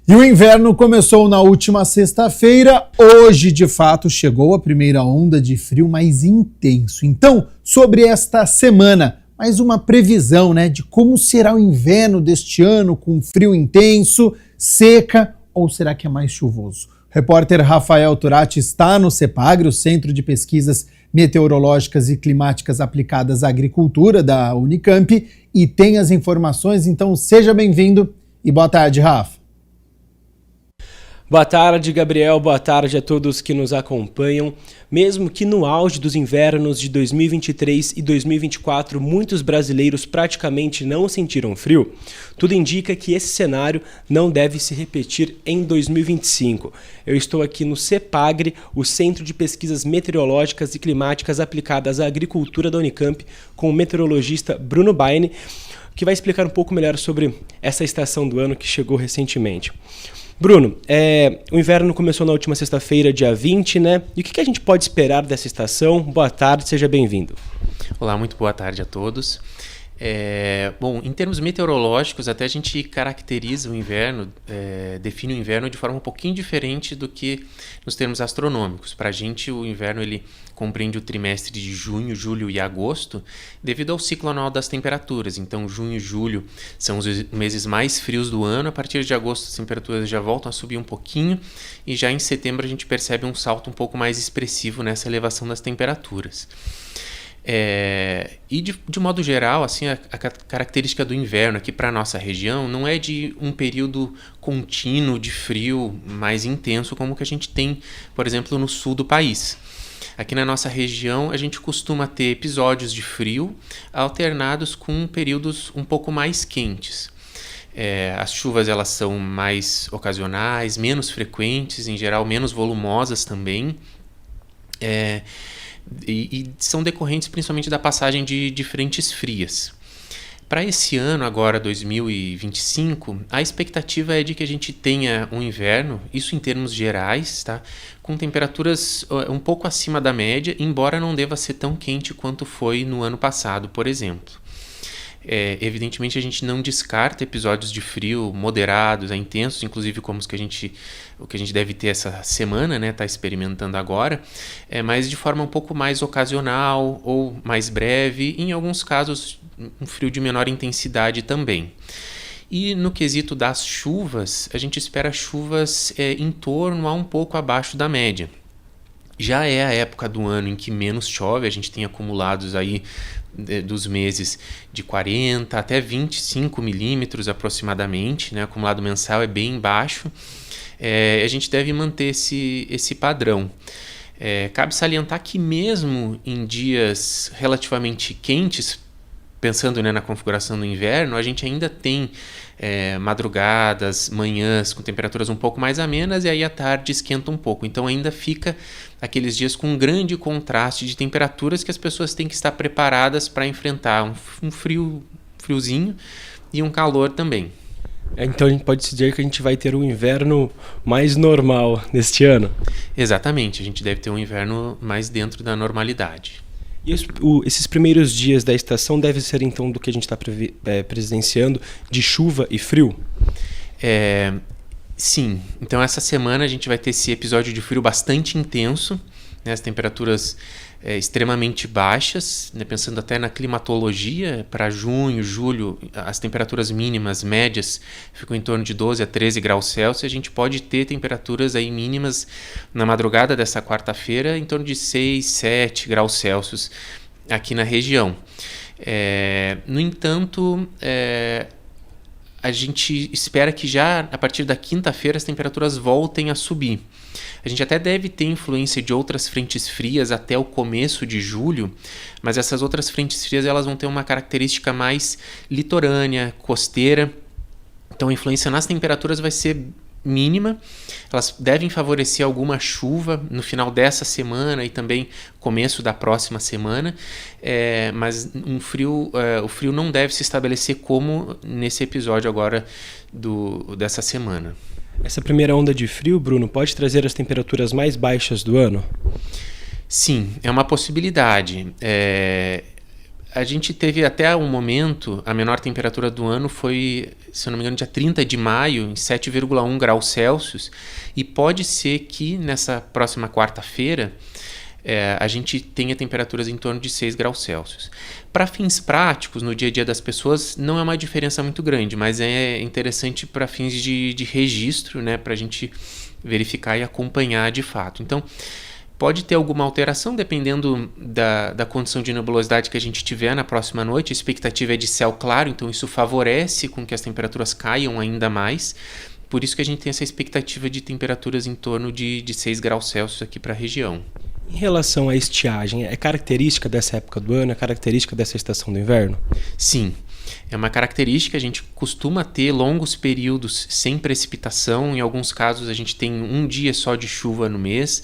E o inverno começou na última sexta-feira. Hoje, de fato, chegou a primeira onda de frio mais intenso. Então, sobre esta semana, mais uma previsão, de como será o inverno deste ano, com frio intenso, seca, ou será que é mais chuvoso? O repórter Rafael Turati está no CEPAGRE, o Centro de Pesquisas Meteorológicas e Climáticas Aplicadas à Agricultura da Unicamp, e tem as informações. Então, seja bem-vindo e boa tarde, Rafa. Boa tarde, Gabriel. Boa tarde a todos que nos acompanham. Mesmo que no auge dos invernos de 2023 e 2024 muitos brasileiros praticamente não sentiram frio, tudo indica que esse cenário não deve se repetir em 2025. Eu estou aqui no CEPAGRE, o Centro de Pesquisas Meteorológicas e Climáticas Aplicadas à Agricultura da Unicamp, com o meteorologista Bruno Baine, que vai explicar um pouco melhor sobre essa estação do ano que chegou recentemente. Bruno, o inverno começou na última sexta-feira, dia 20, né? E o que a gente pode esperar dessa estação? Boa tarde, seja bem-vindo. Olá, muito boa tarde a todos. Bom, em termos meteorológicos, até a gente caracteriza o inverno, define o inverno de forma um pouquinho diferente do que nos termos astronômicos. Para a gente, o inverno ele compreende o trimestre de junho, julho e agosto, devido ao ciclo anual das temperaturas. Então, junho e julho são os meses mais frios do ano. A partir de agosto, as temperaturas já voltam a subir um pouquinho e já em setembro a gente percebe um salto um pouco mais expressivo nessa elevação das temperaturas. E de modo geral, assim, a característica do inverno aqui para a nossa região não é de um período contínuo de frio mais intenso como que a gente tem, por exemplo, no sul do país. Aqui na nossa região a gente costuma ter episódios de frio alternados com períodos um pouco mais quentes. As chuvas elas são mais ocasionais, menos frequentes, em geral menos volumosas também. E são decorrentes principalmente da passagem de frentes frias. Para esse ano, agora 2025, a expectativa é de que a gente tenha um inverno, isso em termos gerais, tá? Com temperaturas um pouco acima da média, embora não deva ser tão quente quanto foi no ano passado, por exemplo. Evidentemente a gente não descarta episódios de frio moderados a intensos, inclusive como o que a gente deve ter essa semana, tá experimentando agora, mas de forma um pouco mais ocasional ou mais breve, e em alguns casos um frio de menor intensidade também. E no quesito das chuvas, a gente espera chuvas em torno a um pouco abaixo da média. Já é a época do ano em que menos chove, a gente tem acumulados aí dos meses de 40 até 25 milímetros aproximadamente, né? O acumulado mensal é bem baixo. A gente deve manter esse padrão. Cabe salientar que mesmo em dias relativamente quentes, pensando na configuração do inverno, a gente ainda tem madrugadas, manhãs com temperaturas um pouco mais amenas, e aí à tarde esquenta um pouco. Então ainda fica aqueles dias com um grande contraste de temperaturas que as pessoas têm que estar preparadas para enfrentar um friozinho e um calor também. Então a gente pode dizer que a gente vai ter um inverno mais normal neste ano? Exatamente, a gente deve ter um inverno mais dentro da normalidade. E esses primeiros dias da estação devem ser então do que a gente está presenciando, de chuva e frio? Sim, então essa semana a gente vai ter esse episódio de frio bastante intenso, né? As temperaturas extremamente baixas, né? Pensando até na climatologia, para junho, julho, as temperaturas mínimas, médias, ficam em torno de 12 a 13 graus Celsius. A gente pode ter temperaturas aí mínimas na madrugada dessa quarta-feira em torno de 6, 7 graus Celsius aqui na região. No entanto, a gente espera que já a partir da quinta-feira as temperaturas voltem a subir. A gente até deve ter influência de outras frentes frias até o começo de julho, mas essas outras frentes frias elas vão ter uma característica mais litorânea, costeira. Então a influência nas temperaturas vai ser mínima. Elas devem favorecer alguma chuva no final dessa semana e também começo da próxima semana, mas o frio não deve se estabelecer como nesse episódio agora dessa semana. Essa primeira onda de frio, Bruno, pode trazer as temperaturas mais baixas do ano? Sim, é uma possibilidade. A gente teve até um momento, a menor temperatura do ano foi, se eu não me engano, dia 30 de maio, em 7,1 graus Celsius, e pode ser que nessa próxima quarta-feira a gente tenha temperaturas em torno de 6 graus Celsius. Para fins práticos, no dia a dia das pessoas, não é uma diferença muito grande, mas é interessante para fins de registro, né, para a gente verificar e acompanhar de fato. Então, pode ter alguma alteração dependendo da condição de nebulosidade que a gente tiver na próxima noite. A expectativa é de céu claro, então isso favorece com que as temperaturas caiam ainda mais. Por isso que a gente tem essa expectativa de temperaturas em torno de 6 graus Celsius aqui para a região. Em relação à estiagem, é característica dessa época do ano, é característica dessa estação do inverno? Sim, é uma característica. A gente costuma ter longos períodos sem precipitação. Em alguns casos a gente tem um dia só de chuva no mês.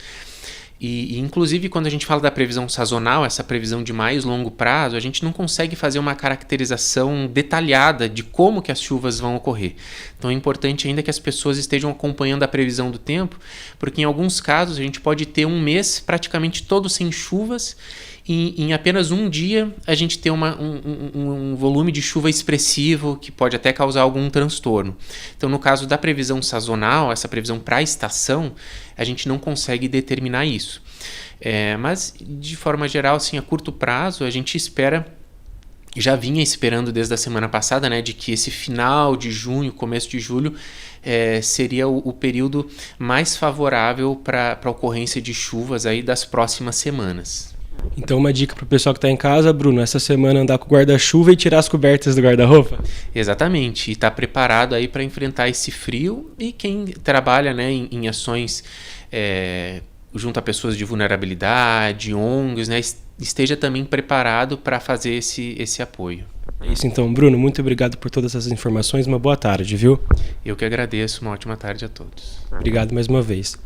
E inclusive quando a gente fala da previsão sazonal, essa previsão de mais longo prazo, a gente não consegue fazer uma caracterização detalhada de como que as chuvas vão ocorrer. Então é importante ainda que as pessoas estejam acompanhando a previsão do tempo, porque em alguns casos a gente pode ter um mês praticamente todo sem chuvas, e em apenas um dia a gente ter um volume de chuva expressivo que pode até causar algum transtorno. Então, no caso da previsão sazonal, essa previsão para a estação, a gente não consegue determinar isso. Mas, de forma geral, assim, a curto prazo, a gente já vinha esperando desde a semana passada, né, de que esse final de junho, começo de julho, seria o período mais favorável para a ocorrência de chuvas aí das próximas semanas. Então uma dica para o pessoal que está em casa, Bruno, essa semana andar com o guarda-chuva e tirar as cobertas do guarda-roupa? Exatamente, e estar preparado aí para enfrentar esse frio. E quem trabalha, né, em ações junto a pessoas de vulnerabilidade, ONGs, né, esteja também preparado para fazer esse apoio. É isso então, Bruno, muito obrigado por todas essas informações, uma boa tarde, viu? Eu que agradeço, uma ótima tarde a todos. Obrigado mais uma vez.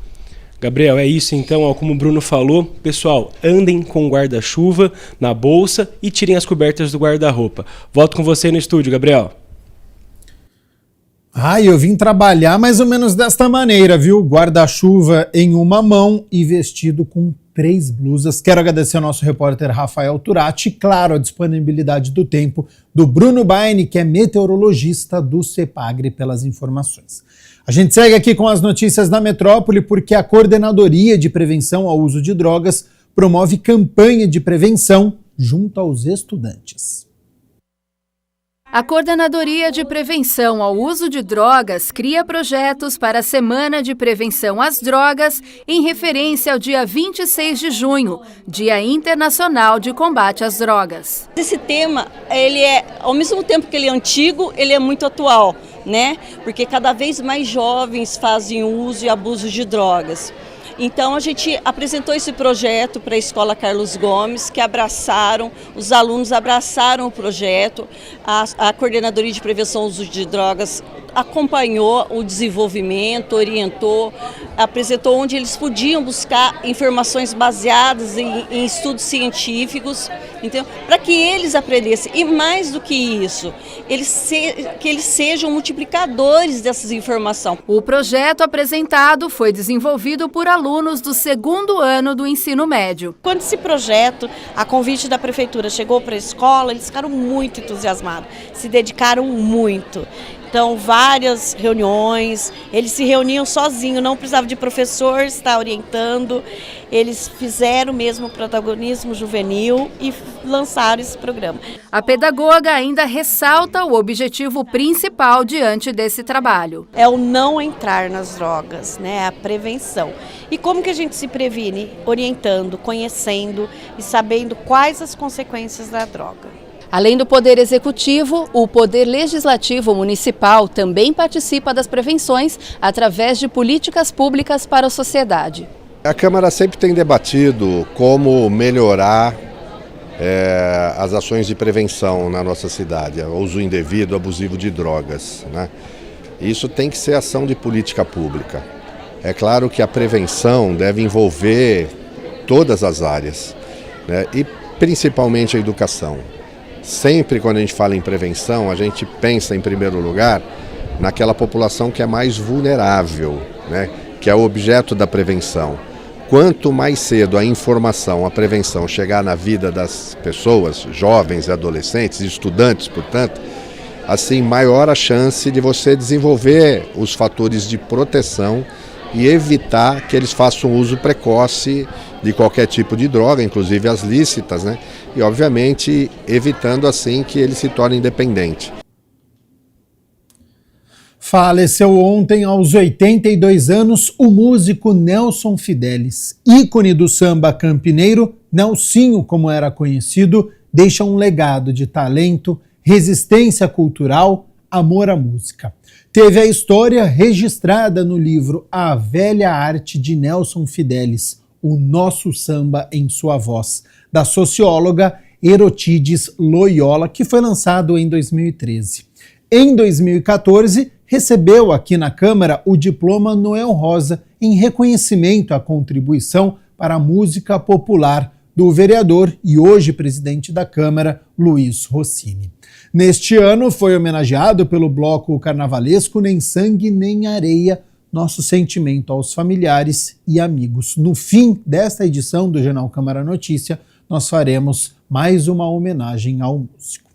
Gabriel, é isso então, como o Bruno falou, pessoal, andem com guarda-chuva na bolsa e tirem as cobertas do guarda-roupa. Volto com você no estúdio, Gabriel. Eu vim trabalhar mais ou menos desta maneira, viu? Guarda-chuva em uma mão e vestido com 3 blusas. Quero agradecer ao nosso repórter Rafael Turati e, claro, a disponibilidade do tempo do Bruno Baini, que é meteorologista do CEPAGRE, pelas informações. A gente segue aqui com as notícias da metrópole porque a Coordenadoria de Prevenção ao Uso de Drogas promove campanha de prevenção junto aos estudantes. A Coordenadoria de Prevenção ao Uso de Drogas cria projetos para a Semana de Prevenção às Drogas em referência ao dia 26 de junho, Dia Internacional de Combate às Drogas. Esse tema, ao mesmo tempo que ele é antigo, ele é muito atual, né? Porque cada vez mais jovens fazem uso e abuso de drogas. Então a gente apresentou esse projeto para a Escola Carlos Gomes, que os alunos abraçaram o projeto, a Coordenadoria de Prevenção ao Uso de Drogas acompanhou o desenvolvimento, orientou, apresentou onde eles podiam buscar informações baseadas em estudos científicos, para que eles aprendessem. E mais do que isso, que eles sejam multiplicadores dessas informações. O projeto apresentado foi desenvolvido por alunos do 2º ano do ensino médio. Quando esse projeto, a convite da prefeitura, chegou para a escola, eles ficaram muito entusiasmados, se dedicaram muito. Então, várias reuniões, eles se reuniam sozinhos, não precisavam de professor estar orientando. Eles fizeram mesmo o protagonismo juvenil e lançaram esse programa. A pedagoga ainda ressalta o objetivo principal diante desse trabalho. É o não entrar nas drogas, né? A prevenção. E como que a gente se previne? Orientando, conhecendo e sabendo quais as consequências da droga. Além do Poder Executivo, o Poder Legislativo Municipal também participa das prevenções através de políticas públicas para a sociedade. A Câmara sempre tem debatido como melhorar as ações de prevenção na nossa cidade, o uso indevido, abusivo de drogas, né? Isso tem que ser ação de política pública. É claro que a prevenção deve envolver todas as áreas, né? E principalmente a educação. Sempre quando a gente fala em prevenção, a gente pensa em primeiro lugar naquela população que é mais vulnerável, né? Que é o objeto da prevenção. quanto mais cedo a informação, a prevenção chegar na vida das pessoas, jovens, adolescentes, estudantes, portanto, assim maior a chance de você desenvolver os fatores de proteção e evitar que eles façam uso precoce de qualquer tipo de droga, inclusive as lícitas, né? E obviamente evitando assim que ele se torne independente. Faleceu ontem, aos 82 anos, o músico Nelson Fidelis. Ícone do samba campineiro, Nelsinho, como era conhecido, deixa um legado de talento, resistência cultural, amor à música. Teve a história registrada no livro A Velha Arte de Nelson Fidelis, O Nosso Samba em Sua Voz, da socióloga Erotides Loyola, que foi lançado em 2013. Em 2014, recebeu aqui na Câmara o diploma Noel Rosa em reconhecimento à contribuição para a música popular do vereador e hoje presidente da Câmara, Luiz Rossini. Neste ano foi homenageado pelo bloco carnavalesco Nem Sangue Nem Areia, nosso sentimento aos familiares e amigos. No fim desta edição do Jornal Câmara Notícia, nós faremos mais uma homenagem ao músico.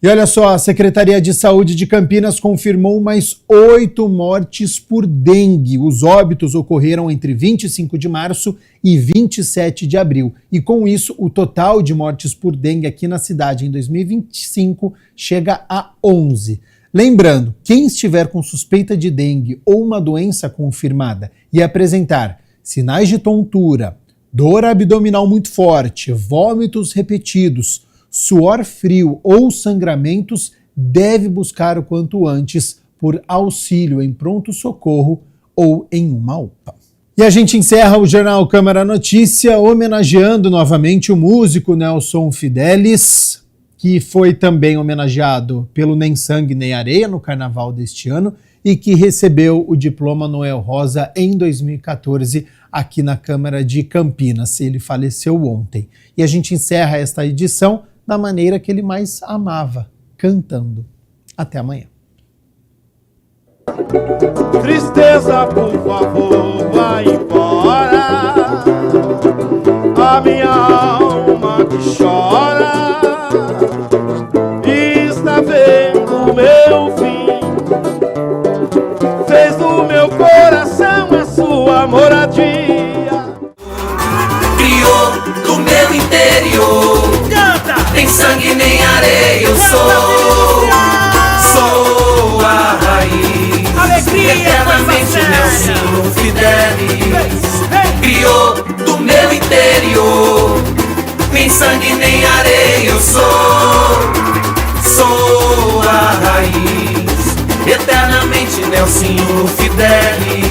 E olha só, a Secretaria de Saúde de Campinas confirmou mais 8 mortes por dengue. Os óbitos ocorreram entre 25 de março e 27 de abril. E com isso, o total de mortes por dengue aqui na cidade em 2025 chega a 11. Lembrando, quem estiver com suspeita de dengue ou uma doença confirmada e apresentar sinais de tontura, dor abdominal muito forte, vômitos repetidos, suor frio ou sangramentos, deve buscar o quanto antes por auxílio em pronto-socorro ou em uma UPA. E a gente encerra o Jornal Câmara Notícia homenageando novamente o músico Nelson Fidelis, que foi também homenageado pelo Nem Sangue Nem Areia no carnaval deste ano e que recebeu o diploma Noel Rosa em 2014 aqui na Câmara de Campinas. Ele faleceu ontem. E a gente encerra esta edição da maneira que ele mais amava, cantando. Até amanhã. Tristeza, por favor, vai embora. A minha alma que chora está vendo o meu fim. Fez do meu coração a sua moradia. Criou do meu interior. Nem sangue nem areia eu sou a raiz. Alegria, eternamente Nelson Fidelis criou do meu interior. Nem sangue nem areia eu sou a raiz. Eternamente Nelson Fidelis.